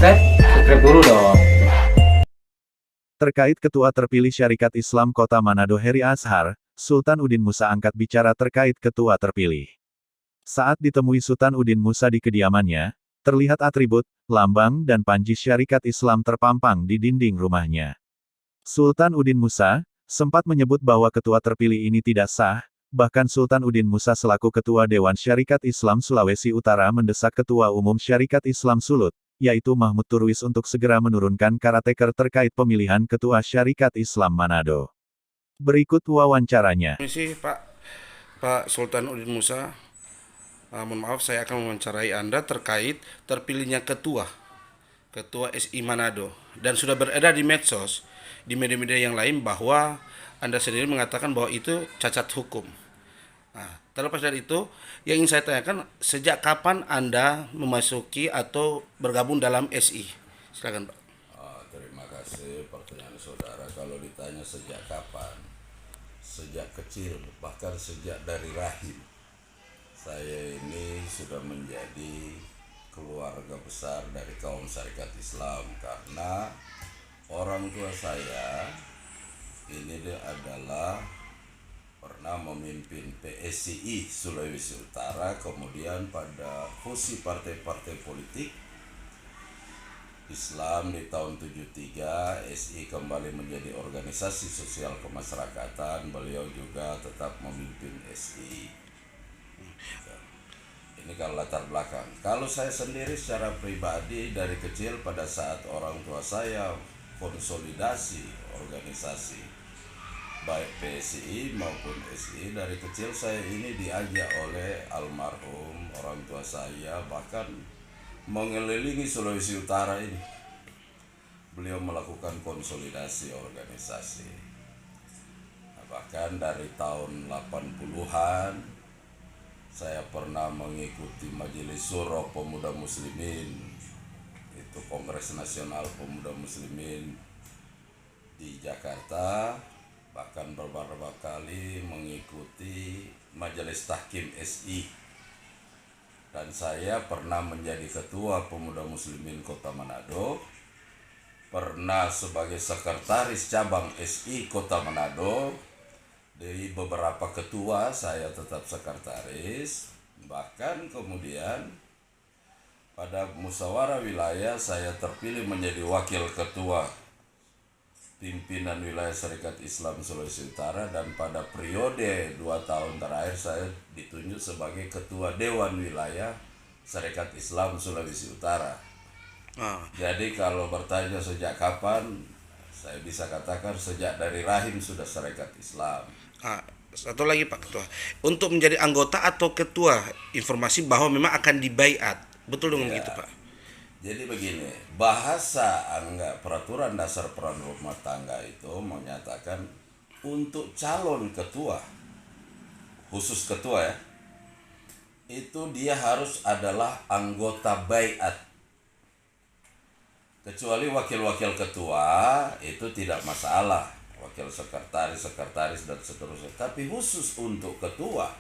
subscribe dulu dong. Terkait Ketua Terpilih Syarikat Islam Kota Manado Heri Azhar, Sultan Udin Musa angkat bicara terkait Ketua Terpilih. Saat ditemui Sultan Udin Musa di kediamannya, terlihat atribut, lambang dan panji Syarikat Islam terpampang di dinding rumahnya. Sultan Udin Musa sempat menyebut bahwa Ketua Terpilih ini tidak sah, bahkan Sultan Udin Musa selaku Ketua Dewan Syarikat Islam Sulawesi Utara mendesak Ketua Umum Syarikat Islam Sulut, yaitu Mahmud Turwis untuk segera menurunkan karateker terkait pemilihan Ketua Syarikat Islam Manado. Berikut wawancaranya. Permisi Pak Sultan Udin Musa, mohon maaf saya akan mewawancarai Anda terkait terpilihnya Ketua SI Manado, dan sudah beredar di medsos, di media-media yang lain bahwa Anda sendiri mengatakan bahwa itu cacat hukum. Nah, terlepas dari itu, yang ingin saya tanyakan, sejak kapan Anda memasuki atau bergabung dalam SI? Silakan Pak. Terima kasih pertanyaan saudara. Kalau ditanya sejak kapan, sejak kecil, bahkan sejak dari rahim, saya ini sudah menjadi keluarga besar dari kaum syarikat Islam, karena orang tua saya ini dia adalah pernah memimpin PSII Sulawesi Utara, kemudian pada fusi partai-partai politik Islam di tahun 73, SI kembali menjadi organisasi sosial kemasyarakatan. Beliau juga tetap memimpin SI. Ini kalau latar belakang. Kalau saya sendiri secara pribadi dari kecil, pada saat orang tua saya konsolidasi organisasi baik PSI maupun SI, dari kecil saya ini diajak oleh almarhum orang tua saya, bahkan mengelilingi Sulawesi Utara ini. Beliau melakukan konsolidasi organisasi. Bahkan dari tahun 80-an saya pernah mengikuti Majelis Syuro Pemuda Muslimin, itu Kongres Nasional Pemuda Muslimin di Jakarta, bahkan beberapa kali mengikuti Majelis Tahkim SI, dan saya pernah menjadi Ketua Pemuda Muslimin Kota Manado, pernah sebagai Sekretaris Cabang SI Kota Manado. Dari beberapa ketua saya tetap sekretaris, bahkan kemudian pada musyawarah wilayah saya terpilih menjadi wakil ketua pimpinan wilayah Syarikat Islam Sulawesi Utara, dan pada periode 2 tahun terakhir saya ditunjuk sebagai Ketua Dewan Wilayah Syarikat Islam Sulawesi Utara. Jadi kalau bertanya sejak kapan, saya bisa katakan sejak dari rahim sudah Syarikat Islam. Satu lagi Pak Ketua, untuk menjadi anggota atau ketua, informasi bahwa memang akan dibaiat, betul dong gitu Pak? Jadi begini, bahasa peraturan dasar peran rumah tangga itu menyatakan untuk calon ketua, khusus ketua ya, itu dia harus adalah anggota baiat. Kecuali wakil-wakil ketua itu tidak masalah, wakil sekretaris dan seterusnya. Tapi khusus untuk ketua,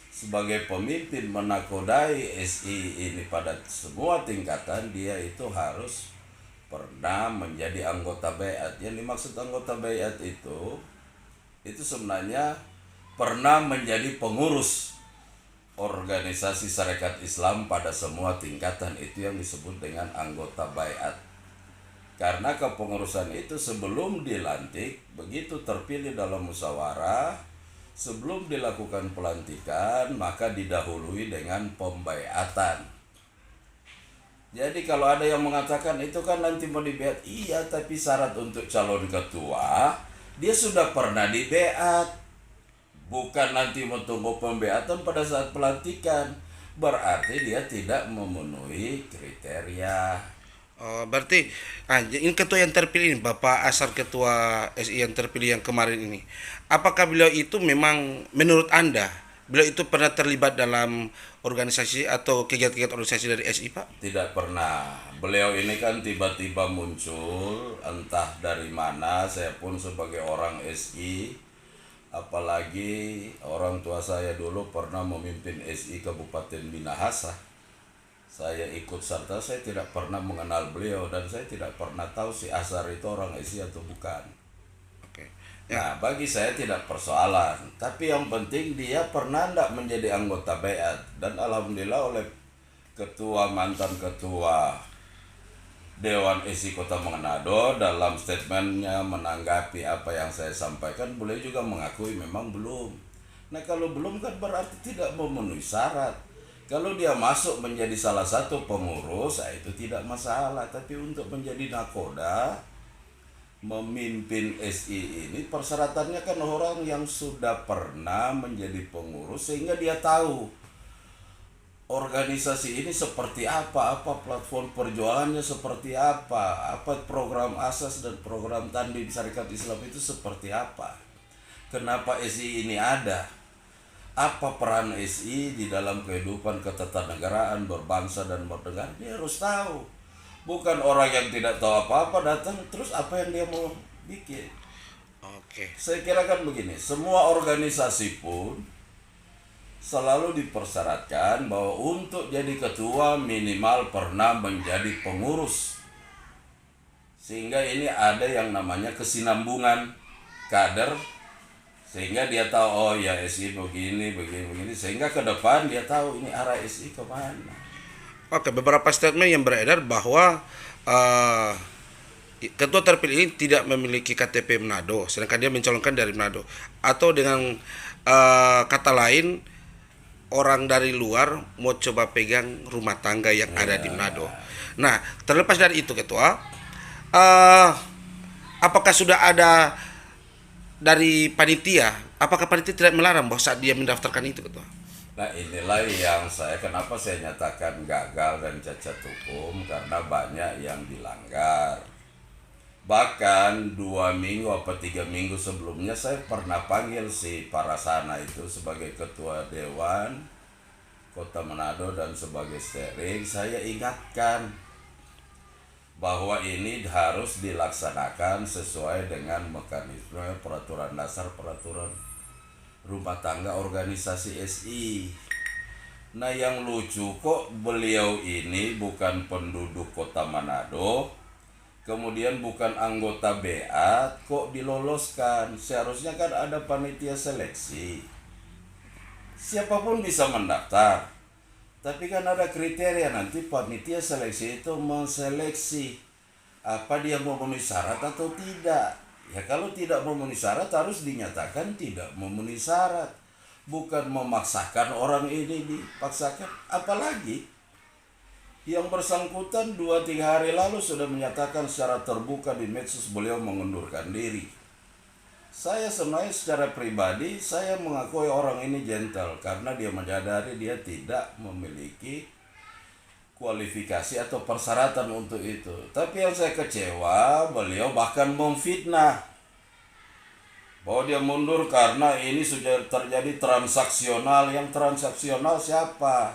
sebagai pemimpin menakodai SI ini pada semua tingkatan, dia itu harus pernah menjadi anggota baiat. Yang dimaksud anggota baiat itu sebenarnya pernah menjadi pengurus organisasi Syarikat Islam pada semua tingkatan. Itu yang disebut dengan anggota baiat. Karena kepengurusan itu sebelum dilantik, begitu terpilih dalam musyawarah, sebelum dilakukan pelantikan, maka didahului dengan pembaiatan. Jadi kalau ada yang mengatakan itu kan nanti mau dibaiat, iya, tapi syarat untuk calon ketua dia sudah pernah dibaiat, bukan nanti menunggu pembaiatan pada saat pelantikan. Berarti dia tidak memenuhi kriteria. Berarti ini ketua yang terpilih ini, Bapak Azhar, ketua SI yang terpilih yang kemarin ini, apakah beliau itu memang menurut Anda beliau itu pernah terlibat dalam organisasi atau kegiatan-kegiatan organisasi dari SI Pak? Tidak pernah. Beliau ini kan tiba-tiba muncul, entah dari mana. Saya pun sebagai orang SI, apalagi orang tua saya dulu pernah memimpin SI Kabupaten Minahasa. Saya ikut serta, saya tidak pernah mengenal beliau dan saya tidak pernah tahu si Ashar itu orang SI atau bukan. Oke. Nah, bagi saya tidak persoalan, tapi yang penting dia pernah tidak menjadi anggota BEAT, dan alhamdulillah oleh mantan ketua Dewan SI Kota Manado dalam statementnya menanggapi apa yang saya sampaikan, beliau juga mengakui memang belum. Nah, kalau belum kan berarti tidak memenuhi syarat. Kalau dia masuk menjadi salah satu pengurus, itu tidak masalah. Tapi untuk menjadi nakoda, memimpin SI ini persyaratannya kan orang yang sudah pernah menjadi pengurus sehingga dia tahu organisasi ini seperti apa platform perjuangannya seperti apa program asas dan program tanding Syarikat Islam itu seperti apa, kenapa SI ini ada, apa peran SI di dalam kehidupan ketatanegaraan berbangsa dan bernegara. Dia harus tahu, bukan orang yang tidak tahu apa-apa datang terus apa yang dia mau bikin. Oke. Saya kira kan begini, semua organisasi pun selalu dipersyaratkan bahwa untuk jadi ketua minimal pernah menjadi pengurus, sehingga ini ada yang namanya kesinambungan kader, sehingga dia tahu oh ya SI begini, sehingga ke depan dia tahu ini arah SI kemana. Oke, beberapa statement yang beredar bahwa ketua terpilih ini tidak memiliki KTP Manado, sedangkan dia mencalonkan dari Manado, atau dengan kata lain orang dari luar mau coba pegang rumah tangga yang ada di Manado. Nah, terlepas dari itu ketua, apakah sudah ada dari panitia? Apakah panitia tidak melarang bahwa saat dia mendaftarkan itu ketua? Nah, inilah yang kenapa saya nyatakan gagal dan cacat hukum, karena banyak yang dilanggar. Bahkan 2 minggu atau 3 minggu sebelumnya saya pernah panggil si Parasana itu sebagai ketua Dewan Kota Manado dan sebagai steering. Saya ingatkan bahwa ini harus dilaksanakan sesuai dengan mekanisme peraturan dasar, peraturan rumah tangga organisasi SI. Nah, yang lucu kok beliau ini bukan penduduk Kota Manado, kemudian bukan anggota BEAT, kok diloloskan? Seharusnya kan ada panitia seleksi. Siapapun bisa mendaftar. Tapi kan ada kriteria, nanti panitia seleksi itu menseleksi apa dia memenuhi syarat atau tidak. Ya kalau tidak memenuhi syarat harus dinyatakan tidak memenuhi syarat. Bukan memaksakan orang ini dipaksakan. Apalagi yang bersangkutan 2-3 hari lalu sudah menyatakan secara terbuka di medsos beliau mengundurkan diri. Saya sebenarnya secara pribadi saya mengakui orang ini gentle karena dia menyadari dia tidak memiliki kualifikasi atau persyaratan untuk itu. Tapi yang saya kecewa, beliau bahkan memfitnah bahwa dia mundur karena ini sudah terjadi transaksional. Yang transaksional siapa?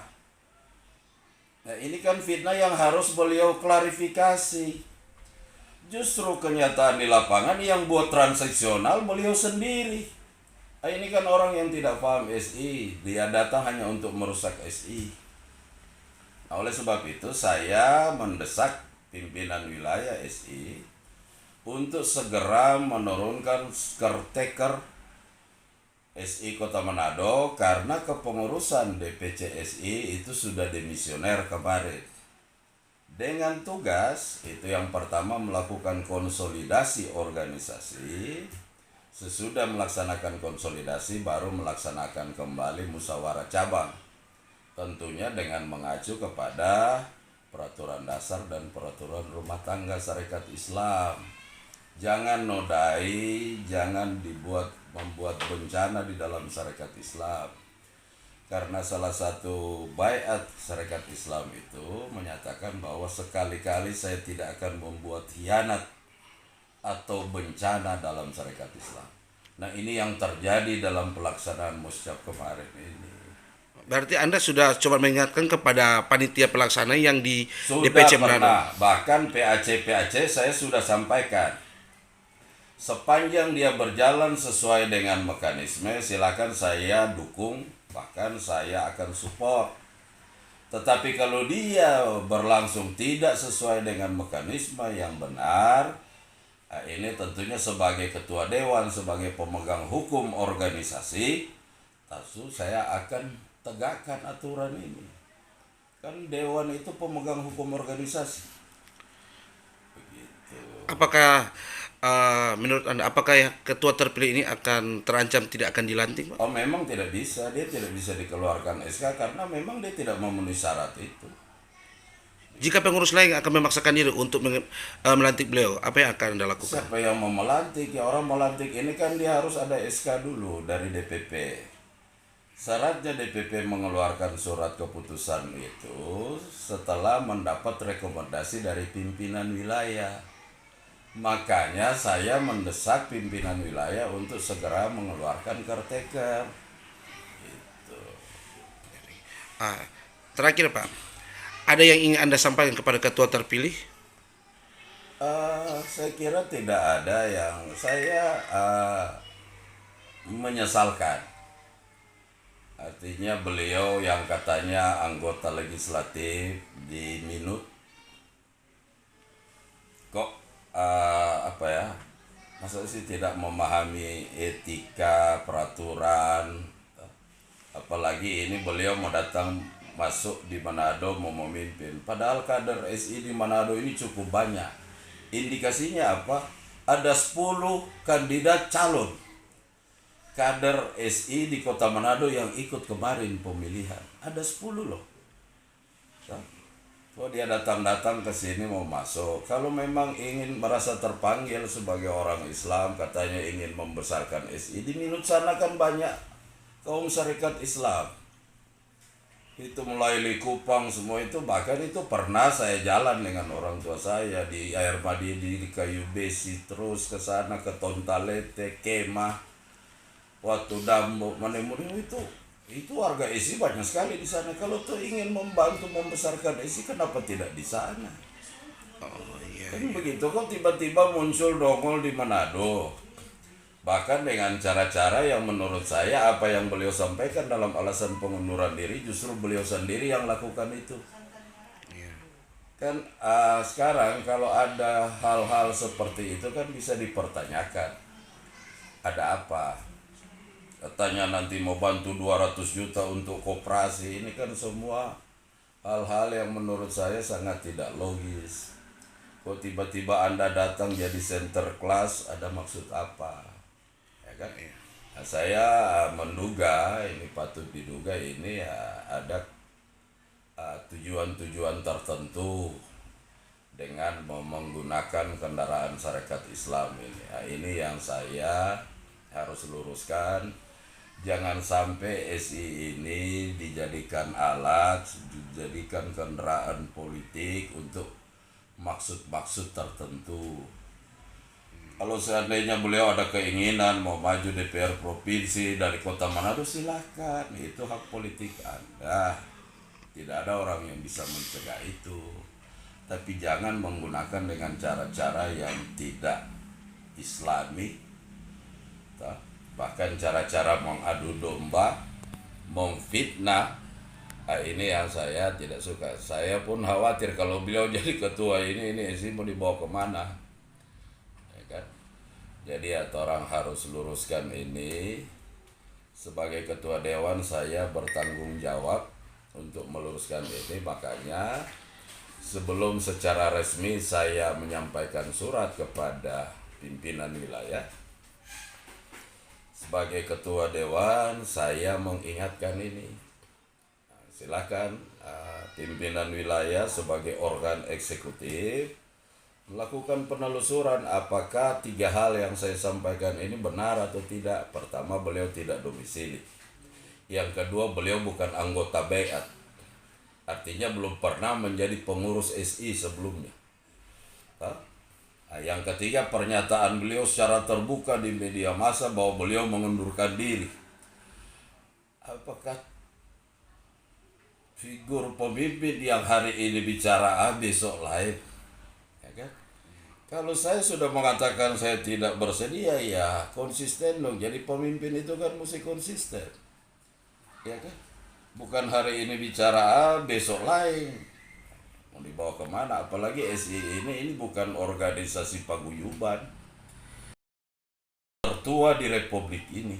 Nah, ini kan fitnah yang harus beliau klarifikasi. Justru kenyataan di lapangan yang buat transaksional beliau sendiri. Nah, ini kan orang yang tidak paham SI. Dia datang hanya untuk merusak SI. Nah, oleh sebab itu saya mendesak pimpinan wilayah SI untuk segera menurunkan caretaker SI Kota Manado karena kepengurusan DPC SI itu sudah demisioner kemarin. Dengan tugas itu yang pertama melakukan konsolidasi organisasi. Sesudah melaksanakan konsolidasi baru melaksanakan kembali musyawarah cabang. Tentunya dengan mengacu kepada peraturan dasar dan peraturan rumah tangga Syarikat Islam. Jangan nodai, jangan membuat bencana di dalam Syarikat Islam. Karena salah satu baiat Syarikat Islam itu menyatakan bahwa sekali-kali saya tidak akan membuat khianat atau bencana dalam Syarikat Islam. Nah, ini yang terjadi dalam pelaksanaan musyab kemarin ini. Berarti Anda sudah coba mengingatkan kepada panitia pelaksana yang di Sudah DPC Manado. pernah, bahkan PAC saya sudah sampaikan. Sepanjang dia berjalan sesuai dengan mekanisme, silakan saya dukung, bahkan saya akan support. Tetapi kalau dia berlangsung tidak sesuai dengan mekanisme yang benar, ini tentunya sebagai ketua dewan, sebagai pemegang hukum organisasi, tentu saya akan tegakkan aturan ini. Kan dewan itu pemegang hukum organisasi. Begitu. Apakah menurut Anda apakah ya ketua terpilih ini akan terancam tidak akan dilantik, Pak? Oh, memang tidak bisa, dia tidak bisa dikeluarkan SK karena memang dia tidak memenuhi syarat itu. Jika pengurus lain akan memaksakan diri untuk melantik beliau, apa yang akan Anda lakukan? Siapa yang mau melantik? Ya orang melantik ini kan dia harus ada SK dulu dari DPP. Syaratnya DPP mengeluarkan surat keputusan itu setelah mendapat rekomendasi dari pimpinan wilayah. Makanya saya mendesak pimpinan wilayah untuk segera mengeluarkan caretaker. Gitu. Terakhir, Pak, ada yang ingin Anda sampaikan kepada ketua terpilih? Saya kira tidak ada yang saya menyesalkan. Artinya beliau yang katanya anggota legislatif di minut kok apa ya, masa sih tidak memahami etika peraturan, apalagi ini beliau mau datang masuk di Manado mau memimpin, padahal kader SI di Manado ini cukup banyak. Indikasinya apa? Ada 10 kandidat calon kader SI di kota Manado yang ikut kemarin pemilihan, ada 10 loh. Oh, dia datang-datang ke sini mau masuk. Kalau memang ingin merasa terpanggil sebagai orang Islam, katanya ingin membesarkan SI, di Minut sana kan banyak kaum syarikat Islam. Itu mulai Likupang semua itu, bahkan itu pernah saya jalan dengan orang tua saya di Air Madidi, di Kayu Besi, terus ke sana ke Tontalete, Kemah, Watu Dambo, Manemuri itu warga SI banyak sekali di sana. Kalau tuh ingin membantu membesarkan SI, kenapa tidak di sana? Oh iya. Kan begitu kok tiba-tiba muncul dongol di Manado. Bahkan dengan cara-cara yang menurut saya apa yang beliau sampaikan dalam alasan pengunduran diri justru beliau sendiri yang lakukan itu. Kan sekarang kalau ada hal-hal seperti itu kan bisa dipertanyakan. Ada apa? Katanya nanti mau bantu 200 juta untuk koperasi. Ini kan semua hal-hal yang menurut saya sangat tidak logis. Kok tiba-tiba Anda datang jadi center class, ada maksud apa? Ya kan? Nah, saya menduga, ini patut diduga ini ya ada tujuan-tujuan tertentu dengan menggunakan kendaraan syarikat Islam ini. Nah, ini yang saya harus luruskan. Jangan sampai SI ini dijadikan alat, dijadikan kendaraan politik untuk maksud-maksud tertentu. Kalau seandainya beliau ada keinginan mau maju DPR provinsi dari kota Manado, silakan, itu hak politik Anda. Tidak ada orang yang bisa mencegah itu. Tapi jangan menggunakan dengan cara-cara yang tidak Islami. Bahkan cara-cara mengadu domba, memfitnah, ini yang saya tidak suka. Saya pun khawatir kalau beliau jadi ketua ini sih mau dibawa kemana, ya kan? Jadi orang harus luruskan ini. Sebagai ketua dewan saya bertanggung jawab untuk meluruskan ini. Makanya sebelum secara resmi saya menyampaikan surat kepada pimpinan wilayah, sebagai ketua dewan saya mengingatkan ini. Silakan pimpinan wilayah sebagai organ eksekutif melakukan penelusuran apakah 3 hal yang saya sampaikan ini benar atau tidak. Pertama, beliau tidak domisili. Yang kedua, beliau bukan anggota baiat. Artinya belum pernah menjadi pengurus SI sebelumnya. Yang ketiga, pernyataan beliau secara terbuka di media massa bahwa beliau mengundurkan diri. Apakah figur pemimpin yang hari ini bicara A besok lain? Ya kan? Kalau saya sudah mengatakan saya tidak bersedia, ya konsisten dong. Jadi pemimpin itu kan mesti konsisten. Ya kan? Bukan hari ini bicara A, besok lain. Mau dibawa kemana? Apalagi SI ini bukan organisasi paguyuban. Tertua di Republik ini.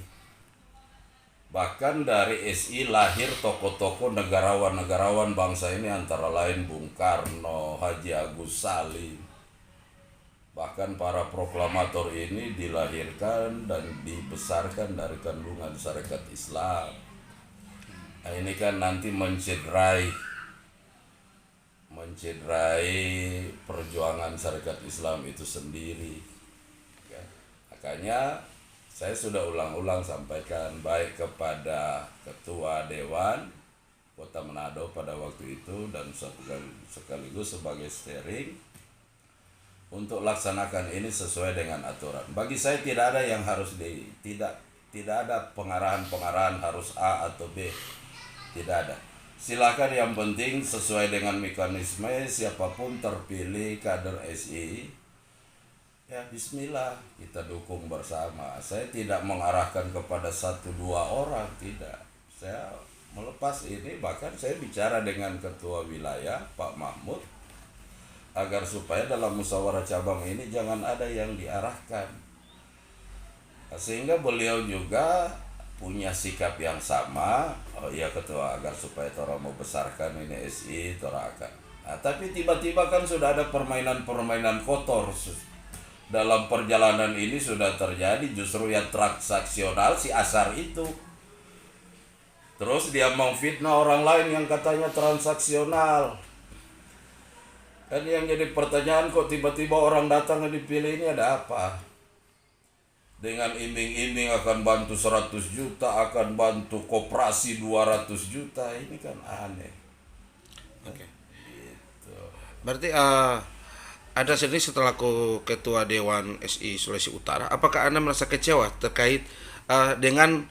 Bahkan dari SI lahir tokoh-tokoh negarawan-negarawan bangsa ini, antara lain Bung Karno, Haji Agus Salim. Bahkan para proklamator ini dilahirkan dan dibesarkan dari kandungan Syarikat Islam. Nah, ini kan nanti mencederai perjuangan Syarikat Islam itu sendiri. Ya. Makanya saya sudah ulang-ulang sampaikan baik kepada Ketua Dewan Kota Manado pada waktu itu dan sekaligus sebagai steering untuk laksanakan ini sesuai dengan aturan. Bagi saya tidak ada yang harus tidak ada pengarahan harus A atau B. Tidak ada. Silakan, yang penting sesuai dengan mekanisme siapapun terpilih kader SI. Ya bismillah, kita dukung bersama. Saya tidak mengarahkan kepada 1-2 orang, tidak. Saya melepas ini, bahkan saya bicara dengan Ketua Wilayah Pak Mahmud agar supaya dalam musyawarah cabang ini jangan ada yang diarahkan. Sehingga beliau juga punya sikap yang sama. Oh iya Ketua, agar supaya tora mau besarkan ini SI, tora akan. Nah, tapi tiba-tiba kan sudah ada permainan kotor. Dalam perjalanan ini sudah terjadi justru yang transaksional si Asar itu. Terus dia memfitnah orang lain yang katanya transaksional. Kan yang jadi pertanyaan, kok tiba-tiba orang datang yang dipilih ini ada apa? Dengan iming-iming akan bantu 100 juta, akan bantu koperasi 200 juta, ini kan aneh. Oke. Gitu. Berarti Anda sendiri setelah Ketua Dewan SI Sulawesi Utara, apakah Anda merasa kecewa terkait dengan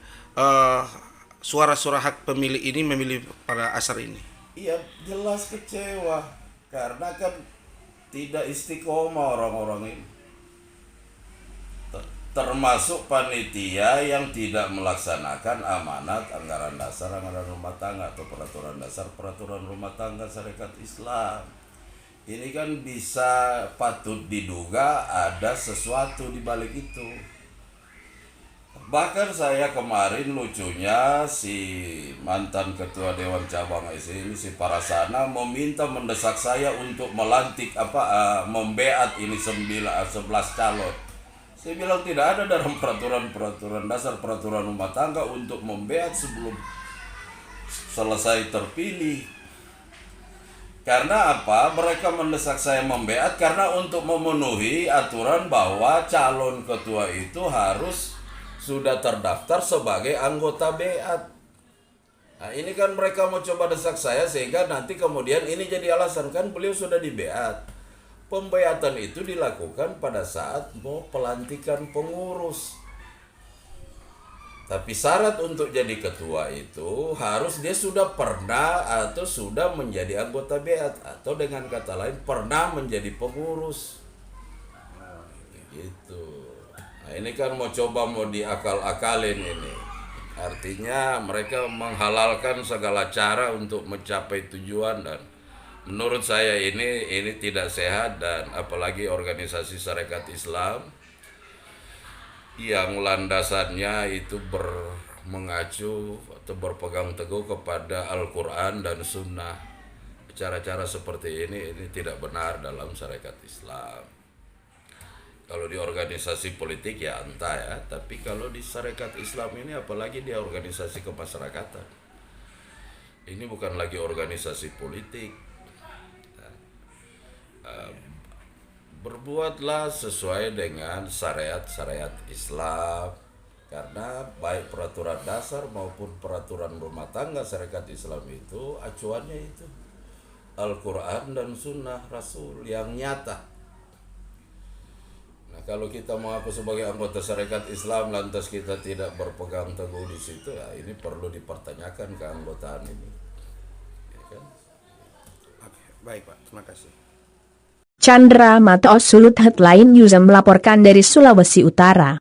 suara-suara hak pemilih ini memilih pada Asar ini? Iya, jelas kecewa. Karena kan tidak istiqomah orang-orang ini. Termasuk panitia yang tidak melaksanakan amanat anggaran dasar, anggaran rumah tangga, atau peraturan dasar, peraturan rumah tangga Syarikat Islam. Ini kan bisa patut diduga ada sesuatu di balik itu. Bahkan saya kemarin lucunya si mantan Ketua Dewan Cabang SI ini, si Parasana, meminta mendesak saya untuk melantik membeat ini 11 calon. Saya bilang tidak ada dalam peraturan dasar, peraturan rumah tangga untuk membeat sebelum selesai terpilih. Karena apa? Mereka mendesak saya membeat karena untuk memenuhi aturan bahwa calon ketua itu harus sudah terdaftar sebagai anggota beat. Nah ini kan mereka mau coba desak saya sehingga nanti kemudian ini jadi alasan, kan beliau sudah di beat. Pembeatan itu dilakukan pada saat mau pelantikan pengurus. Tapi syarat untuk jadi ketua itu harus dia sudah pernah atau sudah menjadi anggota beat, atau dengan kata lain pernah menjadi pengurus. Gitu. Nah ini kan mau diakal-akalin ini. Artinya mereka menghalalkan segala cara untuk mencapai tujuan, dan menurut saya ini tidak sehat. Dan apalagi organisasi Syarikat Islam yang landasannya itu mengacu atau berpegang teguh kepada Al-Quran dan Sunnah. Cara-cara seperti ini tidak benar dalam Syarikat Islam. Kalau di organisasi politik ya entah ya, tapi kalau di Syarikat Islam ini, apalagi di organisasi kemasyarakatan, ini bukan lagi organisasi politik. Berbuatlah sesuai dengan syariat Islam, karena baik peraturan dasar maupun peraturan rumah tangga Syarikat Islam itu acuannya itu Al-Quran dan Sunnah Rasul yang nyata. Nah kalau kita mengaku sebagai anggota Syarikat Islam lantas kita tidak berpegang teguh di situ, ya ini perlu dipertanyakan keanggotaan ini. Ya kan? Oke, baik Pak, terima kasih. Chandra Mata Sulut Headline News melaporkan dari Sulawesi Utara.